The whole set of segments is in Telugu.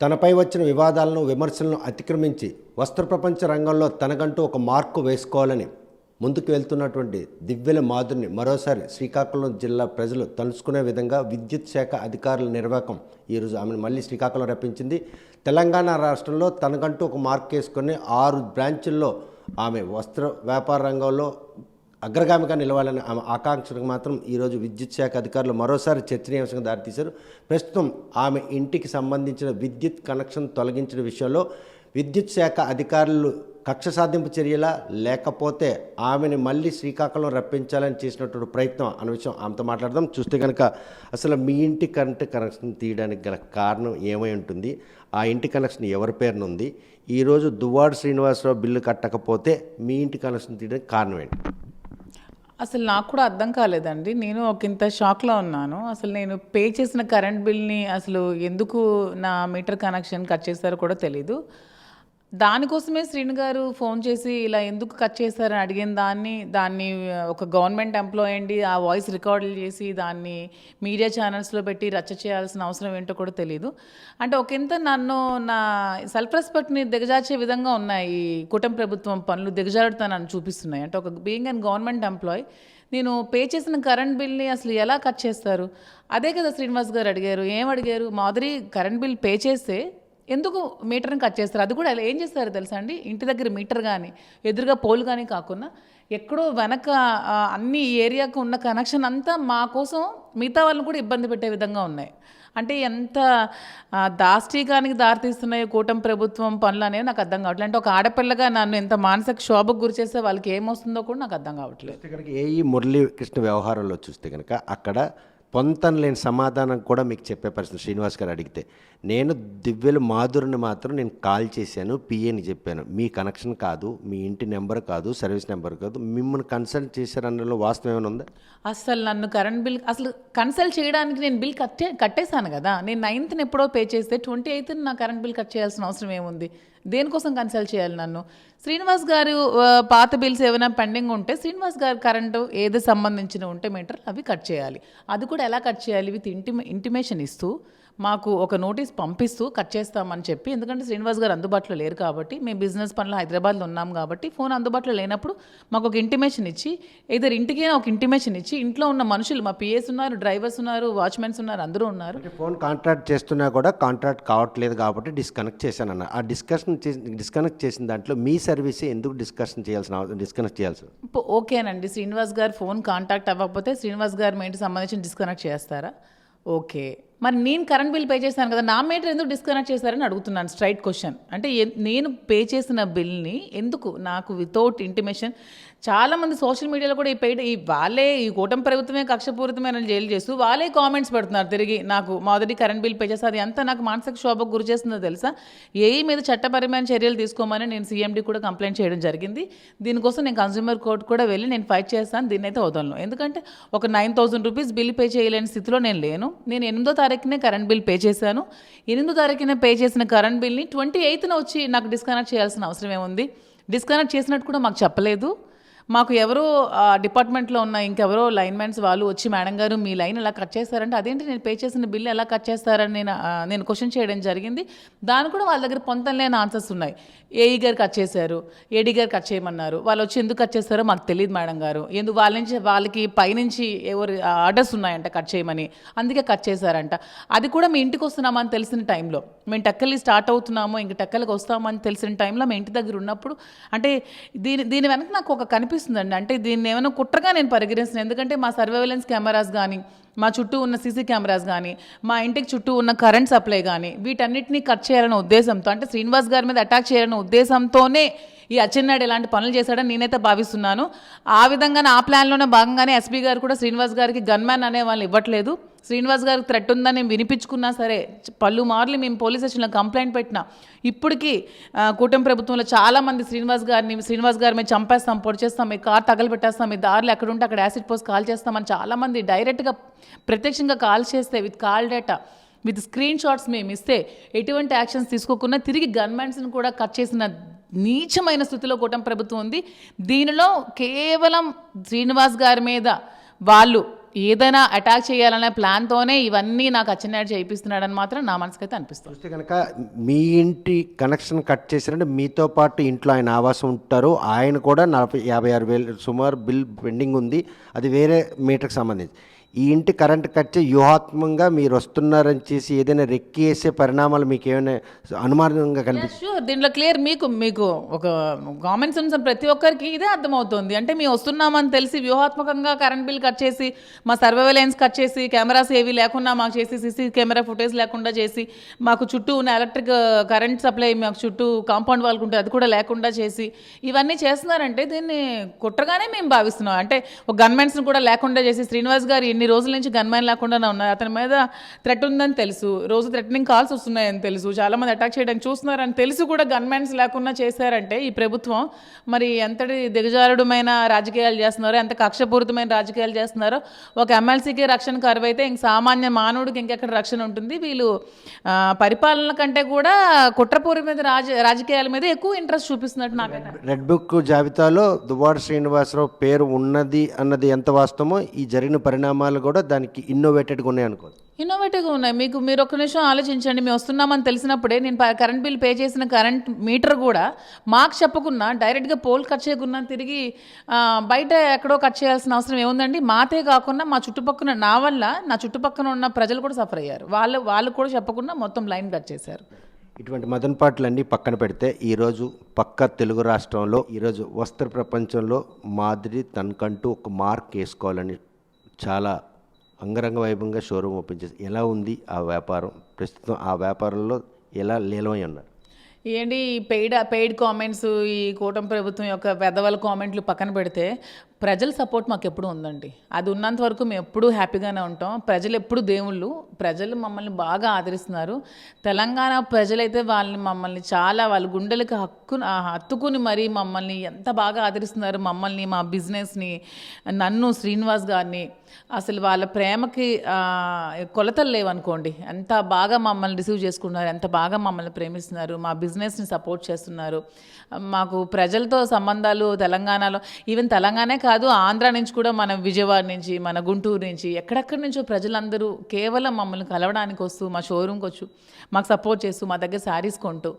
తనపై వచ్చిన వివాదాలను విమర్శలను అతిక్రమించి వస్త్ర ప్రపంచ రంగంలో తనకంటూ ఒక మార్కు వేసుకోవాలని ముందుకు వెళ్తున్నటువంటి దివ్యెల మాధురిని మరోసారి శ్రీకాకుళం జిల్లా ప్రజలు తలుచుకునే విధంగా విద్యుత్ శాఖ అధికారుల నిర్వాహకం ఈరోజు ఆమెను మళ్ళీ శ్రీకాకుళం రప్పించింది. తెలంగాణ రాష్ట్రంలో తనకంటూ ఒక మార్క్ వేసుకొని 6 బ్రాంచుల్లో ఆమె వస్త్ర వ్యాపార రంగంలో అగ్రగామిగా నిలవాలని ఆమె ఆకాంక్షలకు మాత్రం ఈరోజు విద్యుత్ శాఖ అధికారులు మరోసారి చర్చనీయాంశంగా దారితీశారు. ప్రస్తుతం ఆమె ఇంటికి సంబంధించిన విద్యుత్ కనెక్షన్ తొలగించిన విషయంలో విద్యుత్ శాఖ అధికారులు కక్ష సాధింపు చర్యలా లేకపోతే ఆమెను మళ్ళీ శ్రీకాకుళం రప్పించాలని చేసినటువంటి ప్రయత్నం అనే విషయం ఆమెతో మాట్లాడదాం. చూస్తే కనుక అసలు మీ ఇంటి కరెంటు కనెక్షన్ తీయడానికి గల కారణం ఏమై ఉంటుంది, ఆ ఇంటి కనెక్షన్ ఎవరి పేరున ఉంది, ఈరోజు దువ్వాడ శ్రీనివాసరావు బిల్లు కట్టకపోతే మీ ఇంటి కనెక్షన్ తీయడానికి కారణం ఏంటి? అసలు నాకు కూడా అర్థం కాలేదండి. నేను ఒకంత షాక్లో ఉన్నాను. అసలు నేను పే చేసిన కరెంట్ బిల్ని అసలు ఎందుకు నా మీటర్ కనెక్షన్ కట్ చేశారో కూడా తెలీదు. దానికోసమే శ్రీను గారు ఫోన్ చేసి ఇలా ఎందుకు కట్ చేశారని అడిగిన దాన్ని ఒక గవర్నమెంట్ ఎంప్లాయీ అండి ఆ వాయిస్ రికార్డులు చేసి దాన్ని మీడియా ఛానల్స్లో పెట్టి రచ్చ చేయాల్సిన అవసరం ఏంటో కూడా తెలీదు. అంటే ఒకంత నన్ను నా సెల్ఫ్ రెస్పెక్ట్ని దిగజార్చే విధంగా ఉన్నాయి ఈ కూటమి ప్రభుత్వం పనులు, దిగజారుతానని చూపిస్తున్నాయి. అంటే ఒక బీయింగ్ అండ్ గవర్నమెంట్ ఎంప్లాయీ నేను పే చేసిన కరెంట్ బిల్ని అసలు ఎలా కట్ చేస్తారు? అదే కదా శ్రీనివాస్ గారు అడిగారు. ఏం అడిగారు? మాధురి కరెంట్ బిల్ పే చేస్తే ఎందుకు మీటర్ని కట్ చేస్తారు? అది కూడా ఏం చేస్తారు తెలుసా అండి, ఇంటి దగ్గర మీటర్ కానీ ఎదురుగా పోల్ కానీ కాకుండా ఎక్కడో వెనక అన్ని ఏరియాకు ఉన్న కనెక్షన్ అంతా మా కోసం మిగతా వాళ్ళని కూడా ఇబ్బంది పెట్టే విధంగా ఉన్నాయి. అంటే ఎంత దాష్టీకానికి దారితీస్తున్నాయో కూటమి ప్రభుత్వం పనులు అనేవి నాకు అర్థం కావట్లేదు. అంటే ఒక ఆడపిల్లగా నన్ను ఎంత మానసిక శోభకు గురి చేస్తే వాళ్ళకి ఏమొస్తుందో కూడా నాకు అర్థం కావట్లేదు. కనుక ఏఈ మురళీకృష్ణ వ్యవహారంలో చూస్తే కనుక అక్కడ పొంతన లేని సమాధానం కూడా మీకు చెప్పే పరిస్థితి. శ్రీనివాస్ గారు అడిగితే నేను దివ్యెల మాధురిని మాత్రం నేను కాల్ చేశాను, పిఏని చెప్పాను, మీ కనెక్షన్ కాదు, మీ ఇంటి నెంబర్ కాదు, సర్వీస్ నెంబర్ కాదు, మిమ్మల్ని కన్సల్ట్ చేశారన్నలో వాస్తవం ఏమైనా ఉందా? అసలు నన్ను కరెంట్ బిల్ అసలు కన్సల్ట్ చేయడానికి నేను బిల్ కట్టేశాను కదా. నేను 9th ఎప్పుడో పే చేస్తే 28th నా కరెంట్ బిల్ కట్ చేయాల్సిన అవసరం ఏముంది? దేనికోసం కన్సల్ట్ చేయాలి నన్ను? శ్రీనివాస్ గారు పాత బిల్స్ ఏమైనా పెండింగ్ ఉంటే శ్రీనివాస్ గారు కరెంటు ఏది సంబంధించిన ఉంటే మీటర్లు అవి కట్ చేయాలి. అది కూడా ఎలా కట్ చేయాలి? విత్ ఇంటిమేషన్ ఇస్తూ మాకు ఒక నోటీస్ పంపిస్తూ కట్ చేస్తామని చెప్పి, ఎందుకంటే శ్రీనివాస్ గారు అందుబాటులో లేరు కాబట్టి, మేము బిజినెస్ పనులు హైదరాబాద్లో ఉన్నాం కాబట్టి ఫోన్ అందుబాటులో లేనప్పుడు మాకు ఒక ఇంటిమేషన్ ఇచ్చి, ఇద్దరు ఇంటికైనా ఒక ఇంటిమేషన్ ఇచ్చి, ఇంట్లో ఉన్న మనుషులు మా పిఏస్ ఉన్నారు, డ్రైవర్స్ ఉన్నారు, వాచ్మెన్స్ ఉన్నారు, అందరూ ఉన్నారు. ఫోన్ కాంట్రాక్ట్ చేస్తున్నా కూడా కాంట్రాక్ట్ కావట్లేదు కాబట్టి డిస్కనెక్ట్ చేశానన్న ఆ డిస్కనెక్ట్ చేసిన దాంట్లో మీ సర్వీసే ఎందుకు డిస్కనెక్ట్ చేయాల్సి? ఓకేనండి, శ్రీనివాస్ గారు ఫోన్ కాంటాక్ట్ అవ్వకపోతే శ్రీనివాస్ గారి మీటర్ సంబంధించి డిస్కనెక్ట్ చేస్తారా? ఓకే, మరి నేను కరెంట్ బిల్ పే చేశాను కదా, నా మీటర్ ఎందుకు డిస్కనెక్ట్ చేశారని అడుగుతున్నాను. Straight question. అంటే నేను పే చేసిన బిల్ని ఎందుకు నాకు వితౌట్ ఇంటిమేషన్, చాలామంది సోషల్ మీడియాలో కూడా వాళ్ళే ఈ కూటమి ప్రభుత్వమే కక్షపూరితమైన జైలు చేస్తూ వాళ్ళే కామెంట్స్ పెడుతున్నారు తిరిగి. నాకు మొదటి కరెంట్ బిల్ పే చేస్తే అది ఎంత నాకు మానసిక శోభకు గురి చేస్తుందో తెలుసా? ఏఈ మీద చట్టపరమైన చర్యలు తీసుకోమని నేను సీఎండీ కూడా కంప్లైంట్ చేయడం జరిగింది. దీనికోసం నేను కన్స్యూమర్ కోర్టు కూడా వెళ్ళి నేను ఫైట్ చేస్తాను. దీన్ని అయితే వదలను. ఎందుకంటే ఒక 9,000 రూపీస్ బిల్ పే చేయలేని స్థితిలో నేను లేను. నేను 8వ తారీఖునే కరెంట్ బిల్ పే చేశాను. 8వ తారీఖున పే చేసిన కరెంట్ బిల్ని 28న వచ్చి నాకు డిస్కనెక్ట్ చేయాల్సిన అవసరం ఏముంది? డిస్కనెక్ట్ చేసినట్టు కూడా మాకు చెప్పలేదు. మాకు ఎవరో డిపార్ట్మెంట్లో ఉన్న ఇంకెవరో లైన్మెన్స్ వాళ్ళు వచ్చి, మేడం గారు మీ లైన్ ఎలా కట్ చేస్తారంటే, అదేంటి నేను పే చేసిన బిల్లు ఎలా కట్ చేస్తారని నేను క్వశ్చన్ చేయడం జరిగింది. దాని కూడా వాళ్ళ దగ్గర పొంతలేని ఆన్సర్స్ ఉన్నాయి. ఏఈ గారు కట్ చేశారు, ఏడీ గారు కట్ చేయమన్నారు, వాళ్ళు వచ్చి ఎందుకు కట్ చేస్తారో మాకు తెలియదు మేడం గారు, ఎందుకు వాళ్ళకి పైనుంచి ఎవరు ఆర్డర్స్ ఉన్నాయంట కట్ చేయమని, అందుకే కట్ చేశారంట. అది కూడా మీ ఇంటికి వస్తున్నామని తెలిసిన టైంలో, మేము టెక్కలి స్టార్ట్ అవుతున్నామో ఇంక టెక్కలికి వస్తామని తెలిసిన టైంలో మేము ఇంటి దగ్గర ఉన్నప్పుడు, అంటే దీని వెనక నాకు ఒక కనిపిస్తుందండి. అంటే దీన్ని ఏమైనా కుట్రగా నేను పరిగణిస్తున్నాను. ఎందుకంటే మా సర్వేలెన్స్ కెమెరాస్ కానీ, మా చుట్టూ ఉన్న సీసీ కెమెరాస్ కానీ, మా ఇంటికి చుట్టూ ఉన్న కరెంట్ సప్లై కానీ, వీటన్నిటినీ కట్ చేయాలనే ఉద్దేశంతో, అంటే శ్రీనివాస్ గారి మీద అటాక్ చేయాలనే ఉద్దేశంతోనే ఈ అచ్చెన్నాయుడు ఇలాంటి పనులు చేశాడని నేనైతే భావిస్తున్నాను. ఆ విధంగానే ఆ ప్లాన్లోనే భాగంగానే ఎస్పీ గారు కూడా శ్రీనివాస్ గారికి గన్మ్యాన్ అనే వాళ్ళు ఇవ్వట్లేదు. శ్రీనివాస్ గారికి థ్రెట్ ఉందని నేను వినిపించుకున్నా సరే, పలుమార్లు మేము పోలీస్ స్టేషన్లో కంప్లైంట్ పెట్టినా, ఇప్పటికీ కూటమి ప్రభుత్వంలో చాలామంది శ్రీనివాస్ గారి మీద చంపేస్తాం, పొడి చేస్తాం, మీ కార్ తగలబెట్టేస్తాం, మీ దారిలో ఎక్కడుంటే అక్కడ యాసిడ్ పోసి కాల్ చేస్తామని చాలామంది డైరెక్ట్గా ప్రత్యక్షంగా కాల్ చేస్తే with call data with screen shots మేము ఇస్తే ఎటువంటి యాక్షన్స్ తీసుకోకుండా తిరిగి గన్మెన్స్ని కూడా కట్ చేసిన నీచమైన స్థితిలో కూటమి ప్రభుత్వం ఉంది. దీనిలో కేవలం శ్రీనివాస్ గారి మీద వాళ్ళు ఏదైనా అటాక్ చేయాలనే ప్లాన్తోనే ఇవన్నీ నాకు అచ్చెన్నాయుడు చేయిస్తున్నాడని మాత్రం నా మనసుకైతే అనిపిస్తుంది. చూస్తే కనుక మీ ఇంటి కనెక్షన్ కట్ చేశారంటే మీతో పాటు ఇంట్లో ఆయన ఆవాసం ఉంటారు, ఆయన కూడా 56,000 సుమారు బిల్ పెండింగ్ ఉంది, అది వేరే మీటర్కి సంబంధించి. ఈ ఇంటి కరెంట్ కట్ చేసి వ్యూహాత్మకంగా మీరు వస్తున్నారని చేసి ఏదైనా రెక్కి వేసే పరిణామాలు మీకు ఏమైనా అనుమానంగా కనిపిస్తుంది? షూర్, దీంట్లో క్లియర్ మీకు ఒక కామన్ సెన్స్ ప్రతి ఒక్కరికి ఇదే అర్థమవుతుంది. అంటే మేము వస్తున్నామని తెలిసి వ్యూహాత్మకంగా కరెంట్ బిల్ కట్ చేసి, మా సర్వేలెన్స్ కట్ చేసి, కెమెరాస్ ఏవి లేకుండా మాకు చేసి, సీసీ కెమెరా ఫుటేజ్ లేకుండా చేసి, మాకు చుట్టూ ఉన్న ఎలక్ట్రిక్ కరెంట్ సప్లై మాకు చుట్టూ కాంపౌండ్ వాళ్ళకు ఉంటుంది అది కూడా లేకుండా చేసి ఇవన్నీ చేస్తున్నారంటే దీన్ని కుట్రగానే మేము భావిస్తున్నాం. అంటే ఒక గన్మెన్స్ని కూడా లేకుండా చేసి, శ్రీనివాస్ గారు ఎన్ని రోజుల నుంచి గన్మెన్ లేకుండానే ఉన్నారు, అతని మీద థ్రెట్ ఉందని తెలుసు, రోజు థ్రెటనింగ్ కాల్స్ వస్తున్నాయని తెలుసు, చాలామంది అటాక్ చేయడానికి చూస్తున్నారని తెలుసు కూడా గన్మెన్స్ లేకుండా చేశారంటే ఈ ప్రభుత్వం మరి ఎంతటి దిగజారుడమైన రాజకీయాలు చేస్తున్నారో, ఎంత కక్షపూరితమైన రాజకీయాలు చేస్తున్నారో. ఒక ఎమ్మెల్సీకి రక్షణ కరువైతే ఇంక సామాన్య మానవుడికి ఇంకెక్కడ రక్షణ ఉంటుంది? వీళ్ళు పరిపాలన కంటే కూడా కుట్రపూరిత రాజకీయాల మీద ఎక్కువ ఇంట్రెస్ట్ చూపిస్తున్నట్టు నాకైతే. రెడ్ బుక్ జాబితాలో దువ్వాడ శ్రీనివాసరావు పేరు ఉన్నది అన్నది ఎంత వాస్తవమో ఈ జరిగిన పరిణామాలు కూడా దానికి ఇన్నోవేటెడ్గా ఉన్నాయి అనుకోండి. ఇన్నోవేటివ్గా ఉన్నాయి. మీరు ఒక్క నిమిషం ఆలోచించండి. మేము వస్తున్నామని తెలిసినప్పుడే నేను కరెంట్ బిల్ పే చేసిన కరెంట్ మీటర్ కూడా మాకు చెప్పకున్నా డైరెక్ట్గా పోల్ కట్ చేయకున్నా తిరిగి బయట ఎక్కడో కట్ చేయాల్సిన అవసరం ఏముందండి? మాతే కాకుండా మా చుట్టుపక్కల నా వల్ల నా చుట్టుపక్కల ఉన్న ప్రజలు కూడా సఫర్ అయ్యారు. వాళ్ళు కూడా చెప్పకుండా మొత్తం లైన్ కట్ చేశారు. ఇటువంటి మదనపాట్లన్నీ పక్కన పెడితే ఈరోజు పక్క తెలుగు రాష్ట్రంలో ఈరోజు వస్త్ర ప్రపంచంలో మాదిరి తనకంటూ ఒక మార్క్ వేసుకోవాలని చాలా అంగరంగ వైభవంగా షోరూమ్ ఓపెన్ చేసి ఎలా ఉంది ఆ వ్యాపారం? ప్రస్తుతం ఆ వ్యాపారంలో ఎలా లీలమై ఉన్నారు? ఏంటి ఈ పెయిడ్ కామెంట్స్, ఈ కూటమి ప్రభుత్వం యొక్క పెద్దవాళ్ళ కామెంట్లు పక్కన పెడితే ప్రజల సపోర్ట్ మాకు ఎప్పుడు ఉందండి. అది ఉన్నంత వరకు మేము ఎప్పుడూ హ్యాపీగానే ఉంటాం. ప్రజలు ఎప్పుడు దేవుళ్ళు, ప్రజలు మమ్మల్ని బాగా ఆదరిస్తున్నారు. తెలంగాణ ప్రజలైతే మమ్మల్ని చాలా వాళ్ళ గుండెలకు హత్తుకుని మరీ మమ్మల్ని ఎంత బాగా ఆదరిస్తున్నారు. మమ్మల్ని, మా బిజినెస్ని, నన్ను, శ్రీనివాస్ గారిని అసలు వాళ్ళ ప్రేమకి కొలతలు లేవనుకోండి. ఎంత బాగా మమ్మల్ని రిసీవ్ చేసుకున్నారు, ఎంత బాగా మమ్మల్ని ప్రేమిస్తున్నారు, మా బిజినెస్ని సపోర్ట్ చేస్తున్నారు. మాకు ప్రజలతో సంబంధాలు తెలంగాణలో, ఈవెన్ తెలంగాణే కాదు ఆంధ్ర నుంచి కూడా, మన విజయవాడ నుంచి, మన గుంటూరు నుంచి, ఎక్కడెక్కడి నుంచో ప్రజలందరూ కేవలం మమ్మల్ని కలవడానికి వస్తూ, మా షోరూమ్కి వచ్చు మాకు సపోర్ట్ చేస్తూ, మా దగ్గర శారీస్ కొంటూ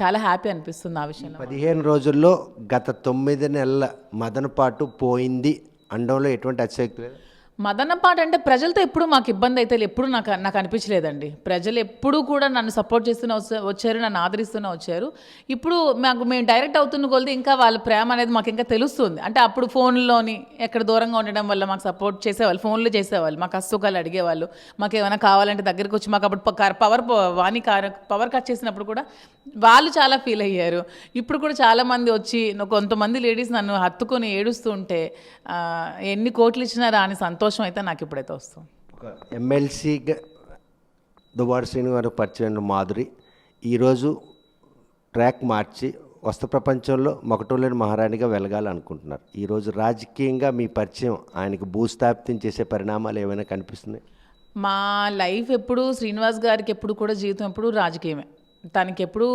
చాలా హ్యాపీ అనిపిస్తుంది ఆ విషయంలో. 15 రోజుల్లో గత 9 నెలల మదనపాటు పోయింది అనడంలో ఎటువంటి అతిశయోక్తి లేదు. మదనపాట అంటే ప్రజలతో ఎప్పుడు మాకు ఇబ్బంది అయితే ఎప్పుడు నాకు అనిపించలేదండి. ప్రజలు ఎప్పుడూ కూడా నన్ను సపోర్ట్ చేస్తూనే వచ్చారు, నన్ను ఆదరిస్తూనే వచ్చారు. ఇప్పుడు మేము డైరెక్ట్ అవుతున్న కొలిది ఇంకా వాళ్ళ ప్రేమ అనేది మాకు ఇంకా తెలుస్తుంది. అంటే అప్పుడు ఫోన్లోని ఎక్కడ దూరంగా ఉండడం వల్ల మాకు సపోర్ట్ చేసేవాళ్ళు, ఫోన్లో చేసేవాళ్ళు, మాకు కష్టసుఖాలు అడిగేవాళ్ళు, మాకు ఏమైనా కావాలంటే దగ్గరికి వచ్చి, మాకు అప్పుడు పవర్ కట్ చేసినప్పుడు కూడా వాళ్ళు చాలా ఫీల్ అయ్యారు. ఇప్పుడు కూడా చాలామంది వచ్చి, కొంతమంది లేడీస్ నన్ను హత్తుకొని ఏడుస్తూ ఉంటే ఎన్ని కోట్లు ఇచ్చినా రాని సంతోషం అయితే నాకు ఇప్పుడైతే వస్తుంది. ఒక ఎమ్మెల్సీగా దువ్వాడ శ్రీనివాసరావు పరిచయం మాధురి ఈరోజు ట్రాక్ మార్చి వస్త్ర ప్రపంచంలో మొకటోలేని మహారాణిగా వెలగాలనుకుంటున్నారు. ఈరోజు రాజకీయంగా మీ పరిచయం ఆయనకు భూస్థాపితం చేసే పరిణామాలు ఏమైనా కనిపిస్తున్నాయి? మా లైఫ్ ఎప్పుడు శ్రీనివాస్ గారికి ఎప్పుడు కూడా జీవితం ఎప్పుడు రాజకీయమే. తనకి ఎప్పుడు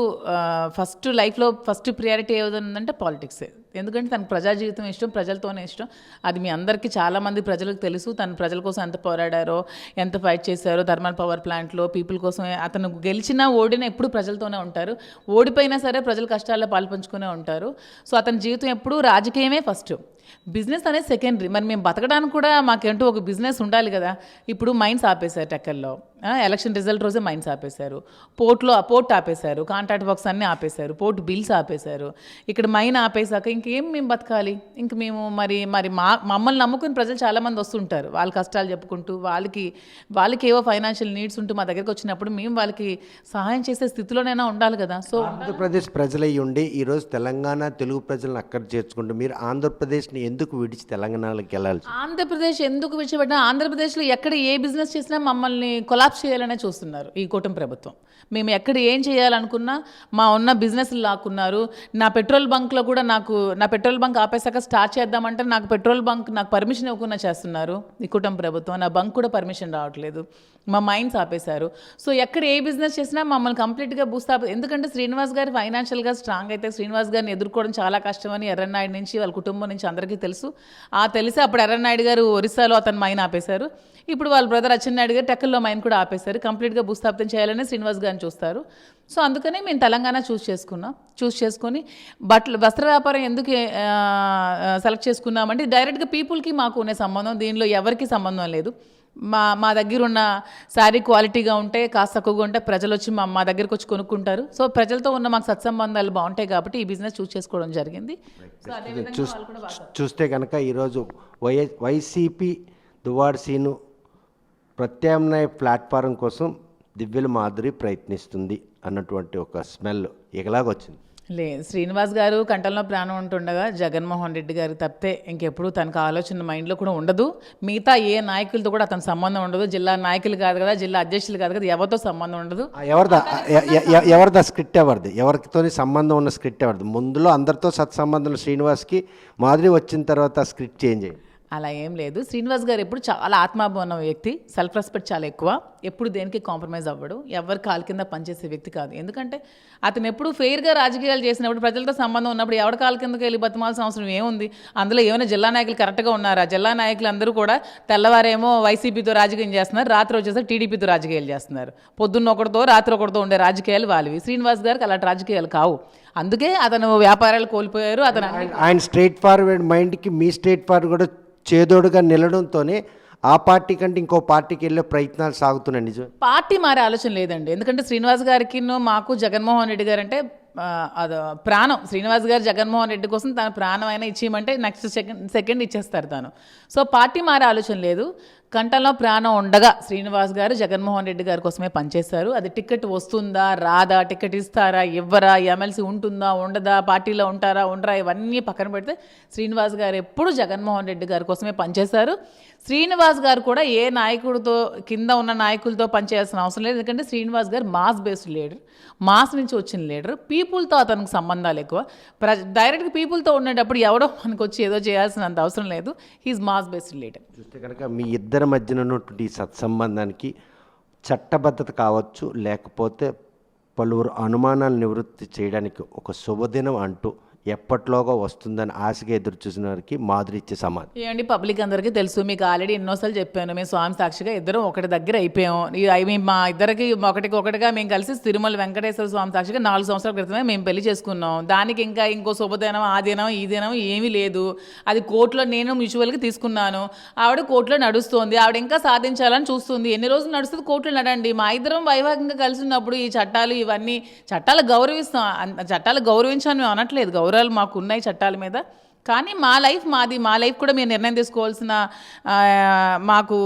లైఫ్లో ఫస్ట్ ప్రియారిటీ ఏదంటే పాలిటిక్సే. ఎందుకంటే తనకు ప్రజా జీవితం ఇష్టం, ప్రజలతోనే ఇష్టం. అది మీ అందరికీ చాలామంది ప్రజలకు తెలుసు. తను ప్రజల కోసం ఎంత పోరాడారో, ఎంత ఫైట్ చేశారో, థర్మల్ పవర్ ప్లాంట్లో పీపుల్ కోసం. అతను గెలిచినా ఓడినా ఎప్పుడు ప్రజలతోనే ఉంటారు, ఓడిపోయినా సరే ప్రజల కష్టాల్లో పాల్పంచుకునే ఉంటారు. సో అతని జీవితం ఎప్పుడు రాజకీయమే ఫస్ట్, బిజినెస్ అనేది సెకండరీ. మరి మేము బతకడానికి కూడా మాకేంటో ఒక బిజినెస్ ఉండాలి కదా. ఇప్పుడు మైన్స్ ఆపేశారు టెక్కల్లో, ఎలక్షన్ రిజల్ట్ రోజే మైన్స్ ఆపేశారు, పోర్ట్ ఆపేశారు, కాంట్రాక్ట్ వర్క్స్ అన్నీ ఆపేశారు, పోర్ట్ బిల్స్ ఆపేశారు. ఇక్కడ మైన్ ఆపేశాక ఇంకేం మేము బతకాలి? ఇంక మేము మరి మమ్మల్ని నమ్ముకుని ప్రజలు చాలామంది వస్తుంటారు, వాళ్ళ కష్టాలు చెప్పుకుంటూ, వాళ్ళకి ఏవో ఫైనాన్షియల్ నీడ్స్ ఉంటూ మా దగ్గరికి వచ్చినప్పుడు మేము వాళ్ళకి సహాయం చేసే స్థితిలోనైనా ఉండాలి కదా. సో ఆంధ్రప్రదేశ్ ప్రజలై ఉండి ఈరోజు తెలంగాణ తెలుగు ప్రజలను అక్కడ చేర్చుకుంటూ మీరు ఆంధ్రప్రదేశ్ని ఎందుకు విడిచి తెలంగాణలోకి వెళ్ళాలి? ఆంధ్రప్రదేశ్ ఎందుకు విడిచిపెట్టినా, ఆంధ్రప్రదేశ్లో ఎక్కడ ఏ బిజినెస్ చేసినా మమ్మల్ని కొలాప్స్ చేయాలనే చూస్తున్నారు ఈ కూటమి ప్రభుత్వం. మేము ఎక్కడ ఏం చేయాలనుకున్నా మా ఉన్న బిజినెస్లు లాక్కున్నారు. నా పెట్రోల్ బంక్లో కూడా నా పెట్రోల్ బంక్ ఆపేసాక స్టార్ట్ చేద్దామంటే నాకు పెట్రోల్ బంక్ నాకు పర్మిషన్ ఇవ్వకుండా చేస్తున్నారు ఈ కుటుంబ ప్రభుత్వం. నా బంక్ కూడా పర్మిషన్ రావట్లేదు. మా మైన్స్ ఆపేశారు. సో ఎక్కడ ఏ బిజినెస్ చేసినా మమ్మల్ని కంప్లీట్గా ఎందుకంటే శ్రీనివాస్ గారు ఫైనాన్షియల్గా స్ట్రాంగ్ అయితే శ్రీనివాస్ గారిని ఎదుర్కోవడం చాలా కష్టమని ఎర్రన్నాయుడు నుంచి వాళ్ళ కుటుంబం నుంచి అందరికీ తెలుసు. తెలిసి అప్పుడు ఎర్రన్నాయుడు గారు ఒరిస్సాలో అతను మైన్ ఆపేశారు. ఇప్పుడు వాళ్ళ బ్రదర్ అచ్చెన్నాయుడు గారు టెక్కల్లో మైన్ కూడా ఆపేశారు. కంప్లీట్గా భూస్థాపితం చేయాలని శ్రీనివాస్ గారిని చూస్తారు. సో అందుకనే మేము తెలంగాణ చూస్ చేసుకొని వస్త్ర వ్యాపారం ఎందుకు సెలెక్ట్ చేసుకున్నామంటే డైరెక్ట్గా పీపుల్కి మాకు ఉన్న సంబంధం, దీనిలో ఎవరికి సంబంధం లేదు. మా దగ్గర ఉన్న శారీ క్వాలిటీగా ఉంటే కాస్త తక్కువగా ఉంటే ప్రజలు వచ్చి మా దగ్గరకు వచ్చి కొనుక్కుంటారు. సో ప్రజలతో ఉన్న మాకు సత్సంబంధాలు బాగుంటాయి కాబట్టి ఈ బిజినెస్ చూస్ చేసుకోవడం జరిగింది. సో అదేవిధంగా వాళ్ళు కూడా బాగా చూస్తే కనుక ఈరోజు వైసీపీ దువ్వాడ సీను ప్రత్యామ్నాయ ప్లాట్ఫారం కోసం దివ్యల మాధురి ప్రయత్నిస్తుంది అన్నటువంటి ఒక స్మెల్ ఎలాగొచ్చింది? లేదు, శ్రీనివాస్ గారు కంటంలో ప్రాణం ఉంటుండగా జగన్మోహన్ రెడ్డి గారు తప్పితే ఇంకెప్పుడు తనకు ఆలోచన మైండ్లో కూడా ఉండదు. మిగతా ఏ నాయకులతో కూడా అతని సంబంధం ఉండదు. జిల్లా నాయకులు కాదు కదా, జిల్లా అధ్యక్షులు కాదు కదా, ఎవరితో సంబంధం ఉండదు. ఎవరిదా స్క్రిప్ట్ ఎవరితో సంబంధం ఉన్న స్క్రిప్ట్ ఎవరిది? ముందులో అందరితో సత్సంబంధం శ్రీనివాస్కి, మాధురి వచ్చిన తర్వాత స్క్రిప్ట్ చేంజ్ అయ్యింది. అలా ఏం లేదు. శ్రీనివాస్ గారు ఎప్పుడు చాలా ఆత్మాభిమానం వ్యక్తి, సెల్ఫ్ రెస్పెక్ట్ చాలా ఎక్కువ, ఎప్పుడు దేనికి కాంప్రమైజ్ అవ్వడు, ఎవరి కాలు కింద పనిచేసే వ్యక్తి కాదు. ఎందుకంటే అతను ఎప్పుడు ఫెయిర్గా రాజకీయాలు చేసినప్పుడు, ప్రజలతో సంబంధం ఉన్నప్పుడు ఎవరి కాలు కిందకి వెళ్ళి బతిమాల్సిన అవసరం ఏముంది? అందులో ఏమైనా జిల్లా నాయకులు కరెక్ట్గా ఉన్నారా? జిల్లా నాయకులు అందరూ కూడా తెల్లవారేమో వైసీపీతో రాజకీయం చేస్తున్నారు, రాత్రి వచ్చేసరికి టీడీపీతో రాజకీయాలు చేస్తున్నారు. పొద్దున్న ఒకటితో రాత్రి ఒకటితో ఉండే రాజకీయాలు వాళ్ళవి. శ్రీనివాస్ గారికి అలాంటి రాజకీయాలు కావు. అందుకే అతను వ్యాపారాలు కోల్పోయారు. ఆయన స్ట్రైట్ ఫార్వర్డ్ మైండ్కి మీ స్ట్రైట్ ఫార్వర్డ్ కూడా చేదోడుగా నిలడంతోనే ఆ పార్టీ కంటే ఇంకో పార్టీకి వెళ్ళే ప్రయత్నాలు సాగుతున్నాయి. నిజం, పార్టీ మారే ఆలోచన లేదండి. ఎందుకంటే శ్రీనివాస్ గారికి మాకు జగన్మోహన్ రెడ్డి గారు అంటే అది ప్రాణం. శ్రీనివాస్ గారు జగన్మోహన్ రెడ్డి కోసం తన ప్రాణం అయినా ఇచ్చేయమంటే నెక్స్ట్ సెకండ్ ఇచ్చేస్తారు తను. సో పార్టీ మారే ఆలోచన లేదు. కంటంలో ప్రాణం ఉండగా శ్రీనివాస్ గారు జగన్మోహన్ రెడ్డి గారి కోసమే పనిచేస్తారు. అది టికెట్ వస్తుందా రాదా, టికెట్ ఇస్తారా ఇవ్వరా, ఎమ్మెల్సీ ఉంటుందా ఉండదా, పార్టీలో ఉంటారా ఉండరా, ఇవన్నీ పక్కన పెడితే శ్రీనివాస్ గారు ఎప్పుడు జగన్మోహన్ రెడ్డి గారి కోసమే పనిచేశారు. శ్రీనివాస్ గారు కూడా ఏ నాయకుడితో కింద ఉన్న నాయకులతో పనిచేయాల్సిన అవసరం లేదు. ఎందుకంటే శ్రీనివాస్ గారు మాస్ బేస్డ్ లీడర్, మాస్ నుంచి వచ్చిన లీడర్. పీపుల్తో అతనికి సంబంధాలు ఎక్కువ. డైరెక్ట్గా పీపుల్తో ఉండేటప్పుడు ఎవడో మనకు వచ్చి ఏదో చేయాల్సినంత అవసరం లేదు. He's mass based leader. చూస్తే కనుక మీ ఇద్దరి మధ్యన ఉన్నటువంటి సత్సంబంధానికి చట్టబద్ధత కావచ్చు, లేకపోతే పలువురు అనుమానాలు నివృత్తి చేయడానికి ఒక శుభదినం అంటూ ఎప్పట్లోగా వస్తుందని ఆశగా ఎదురు చూసిన వారికి మాధురి ఇచ్చే సమాధానం ఏమండి? పబ్లిక్ అందరికీ తెలుసు, మీకు ఆల్రెడీ ఎన్నోసార్లు చెప్పాను. మేము స్వామి సాక్షిగా ఇద్దరం ఒకటి దగ్గర అయిపోయాం. మా ఇద్దరికి ఒకటిగా మేము కలిసి తిరుమల వెంకటేశ్వర స్వామి సాక్షిగా 4 సంవత్సరాల క్రితమే మేము పెళ్లి చేసుకున్నాం. దానికి ఇంకా ఇంకో శుభదినం ఆ దినం ఈ దినం ఏమీ లేదు. అది కోర్టులో నేను మ్యూచువల్గా తీసుకున్నాను. ఆవిడ కోర్టులో నడుస్తుంది. ఆవిడ ఇంకా సాధించాలని చూస్తుంది. ఎన్ని రోజులు నడుస్తుంది? కోర్టులో నడండి. మా ఇద్దరం వైవాహికంగా కలిసి ఉన్నప్పుడు ఈ చట్టాలు ఇవన్నీ చట్టాలు గౌరవించాలని మేము అనట్లేదు. గౌరవాలు మాకు ఉన్నాయి చట్టాల మీద. కానీ మా లైఫ్ మాది, మా లైఫ్ కూడా మీరు నిర్ణయం తీసుకోవాల్సిన మాకు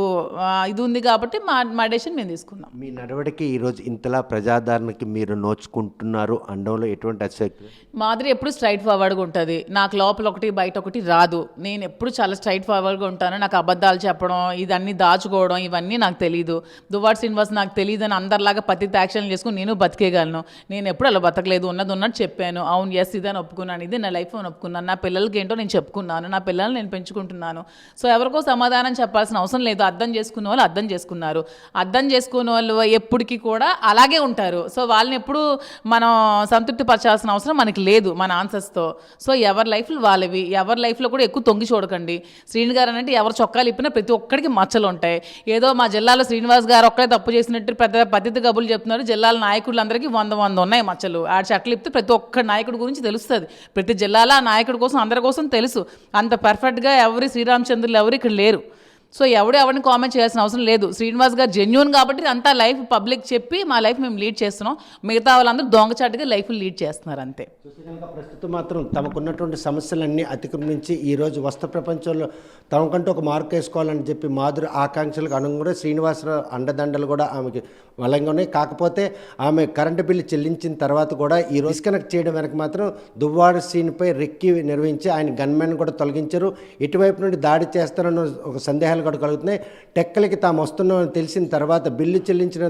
ఇది ఉంది కాబట్టి మా డెసిషన్ మేము తీసుకున్నాం. మీ నడవడికి ఈరోజు ఇంతలా ప్రజాదరణకి మీరు నోచుకుంటున్నారు అనడంలో ఎటువంటి అతిశక్తి? మాధురి ఎప్పుడు స్ట్రైట్ ఫార్వర్డ్గా ఉంటుంది. నాకు లోపల ఒకటి బయట ఒకటి రాదు. నేను ఎప్పుడు చాలా స్ట్రైట్ ఫార్వర్డ్గా ఉంటాను. నాకు అబద్ధాలు చెప్పడం, ఇదన్నీ దాచుకోవడం ఇవన్నీ నాకు తెలియదు. దువ్వాడ శ్రీనివాస్ నాకు తెలియదు అని అందరిలాగా పతిత యాక్షన్లు చేసుకుని నేను బతికేయగలను. నేను ఎప్పుడు అలా బతకలేదు. ఉన్నట్టు చెప్పాను. అవును ఎస్ ఇదని ఒప్పుకున్నాను. ఇది నా లైఫ్ అని ఒప్పుకున్నాను. నా పిల్లలకి ఏంటో నేను చెప్పుకున్నాను. నా పిల్లల్ని నేను పెంచుకుంటున్నాను. సో ఎవరికో సమాధానం చెప్పాల్సిన అవసరం లేదు. అర్థం చేసుకున్న వాళ్ళు అర్థం చేసుకున్నారు. అర్థం చేసుకున్న వాళ్ళు ఎప్పటికీ కూడా అలాగే ఉంటారు. సో వాళ్ళని ఎప్పుడు మనం సంతృప్తి పరచాల్సిన అవసరం మనకి లేదు మన ఆన్సర్స్తో. సో ఎవరి లైఫ్లు వాళ్ళవి. ఎవరి లైఫ్లో కూడా ఎక్కువ తొంగి చూడకండి. శ్రీని గారు అంటే ఎవరు చొక్కాలు ఇప్పినా ప్రతి ఒక్కడికి మచ్చలు ఉంటాయి. ఏదో మా జిల్లాలో శ్రీనివాస్ గారు ఒక్కడే తప్పు చేసినట్టు పెద్ద పద్ధతి కబుర్లు చెప్తున్నారు. జిల్లాల నాయకులందరికీ 100 ఉన్నాయి మచ్చలు. ఆడ చెట్లు ఇప్పితే ప్రతి ఒక్క నాయకుడి గురించి తెలుస్తుంది. ప్రతి జిల్లాలో ఆ నాయకుడి కోసం అందరి కోసం తెలుసు. అంత పర్ఫెక్ట్గా ఎవరి శ్రీరామచంద్రులు ఎవరు ఇక్కడ లేరు. సో ఎవరిని కామెంట్ చేయాల్సిన అవసరం లేదు. శ్రీనివాస్ గారు జెన్యూన్ కాబట్టి అంతా లైఫ్ పబ్లిక్ చెప్పి మా లైఫ్ మేము లీడ్ చేస్తున్నాం. మిగతా వాళ్ళందరూ దొంగచాటుగా లైఫ్ లీడ్ చేస్తున్నారు అంతే. ప్రస్తుతం మాత్రం తమకున్నటువంటి సమస్యలన్నీ అతిక్రమించి ఈరోజు వస్త్ర ప్రపంచంలో తమకంటూ ఒక మార్క్ వేసుకోవాలని చెప్పి మాధురి ఆకాంక్షలకు అనుగుణంగా శ్రీనివాసరావు అండదండలు కూడా ఆమెకి బలంగా ఉన్నాయి. కాకపోతే ఆమె కరెంటు బిల్లు చెల్లించిన తర్వాత కూడా ఈ డిస్కనెక్ట్ చేయడం వెనక మాత్రం దువ్వాడ సీన్పై రెక్కి నిర్వహించి ఆయన గన్మెన్ కూడా తొలగించారు. ఇటువైపు నుండి దాడి చేస్తారన్న ఒక సందేహాలు గాయాలు కూడా కలుగుతున్నాయి. టెక్కలకి తాము వస్తున్నామని తెలిసిన తర్వాత బిల్లు చెల్లించిన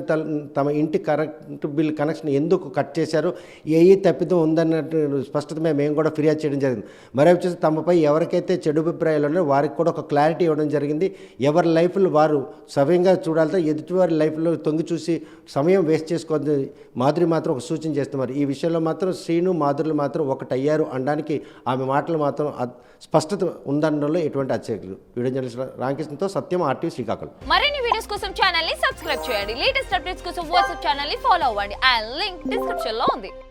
తమ ఇంటి కరెంటు బిల్ కనెక్షన్ ఎందుకు కట్ చేశారు, ఏ తప్పిదం ఉందన్నట్టు స్పష్టత మేము కూడా ఫిర్యాదు చేయడం జరిగింది. మరో వచ్చేసి తమపై ఎవరికైతే చెడు అభిప్రాయాలు ఉన్నాయో వారికి కూడా ఒక క్లారిటీ ఇవ్వడం జరిగింది. ఎవరి లైఫ్లో వారు సవ్యంగా చూడాలితో ఎదుటివారి లైఫ్లో తొంగి చూసి సమయం వేస్ట్ చేసుకోవద్దు మాధురి మాత్రం ఒక సూచన చేస్తున్నారు. ఈ విషయంలో మాత్రం శ్రీను మాధురులు మాత్రం ఒకటయ్యారు అనడానికి ఆమె మాటలు మాత్రం స్పష్టత ఉందనడంలో ఎటువంటి అత్యక్షులు. వీడియో జర్నలిస్ట్ రామకృష్ణతో సత్యం, RTV శ్రీకాకుళం. మరిన్ని వీడియోస్ కోసం ఛానల్ ని సబ్స్క్రైబ్ చేయండి. లేటెస్ట్ అప్డేట్స్ కోసం వాట్సాప్ ఛానల్ ని ఫాలో అవ్వండి. ఆ లింక్ డిస్క్రిప్షన్ లో ఉంది.